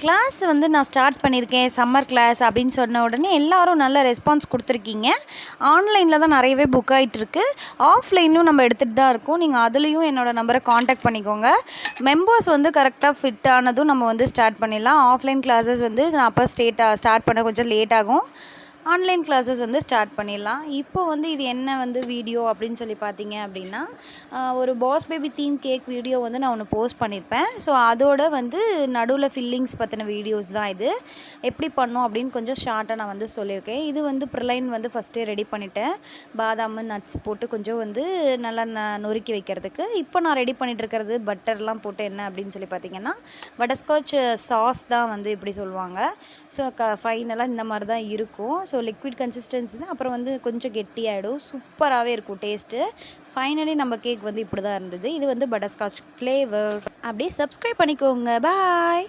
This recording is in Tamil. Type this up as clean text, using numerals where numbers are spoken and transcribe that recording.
கிளாஸ் வந்து நான் ஸ்டார்ட் பண்ணியிருக்கேன் சம்மர் கிளாஸ் அப்படின்னு சொன்ன உடனே எல்லாரும் நல்ல ரெஸ்பான்ஸ் கொடுத்துருக்கீங்க. ஆன்லைனில் தான் நிறையவே புக் ஆகிட்டுருக்கு. ஆஃப்லைனும் நம்ம எடுத்துகிட்டு தான் இருக்கோம். நீங்கள் அதுலேயும் என்னோடய நம்பரை காண்டாக்ட் பண்ணிக்கோங்க. மெம்பர்ஸ் வந்து கரெக்டாக ஃபிட் ஆனதும் நம்ம வந்து ஸ்டார்ட் பண்ணிடலாம். ஆஃப்லைன் கிளாஸஸ் வந்து நான் அப்போ ஸ்டார்ட் பண்ண கொஞ்சம் லேட் ஆகும். ஆன்லைன் கிளாஸஸ் வந்து ஸ்டார்ட் பண்ணிடலாம். இப்போ வந்து இது என்ன வந்து வீடியோ அப்படின்னு சொல்லி பார்த்தீங்க அப்படின்னா, ஒரு boss baby theme cake video வந்து நான் ஒன்று போஸ்ட் பண்ணியிருப்பேன். ஸோ அதோட வந்து நடுவில் ஃபில்லிங்ஸ் பற்றின வீடியோஸ் தான் இது. எப்படி பண்ணோம் அப்படின்னு கொஞ்சம் ஷார்ட்டாக நான் வந்து சொல்லியிருக்கேன். இது வந்து ப்ரிலைன் வந்து ஃபஸ்ட்டே ரெடி பண்ணிட்டேன். பாதாம் நட்ஸ் போட்டு கொஞ்சம் வந்து நல்லா நொறுக்கி வைக்கிறதுக்கு. இப்போ நான் ரெடி பண்ணிகிட்டு இருக்கிறது பட்டர்லாம் போட்டு என்ன அப்படின்னு சொல்லி பார்த்தீங்கன்னா, பட்டர்ஸ்காட்ச் சாஸ் தான் வந்து இப்படி சொல்லுவாங்க. ஸோ ஃபைனலாக இந்த மாதிரி தான் இருக்கும். ஸோ லிக்விட் கன்சிஸ்டன்சி தான். அப்புறம் வந்து கொஞ்சம் கெட்டியாகிடும். சூப்பராகவே இருக்கும் டேஸ்ட்டு. ஃபைனலி நம்ம கேக் வந்து இப்படி தான் இருந்தது. இது வந்து பட்டர்ஸ்காட்ச் ஃப்ளேவர். அப்படியே சப்ஸ்கிரைப் பண்ணிக்கோங்க. பாய்.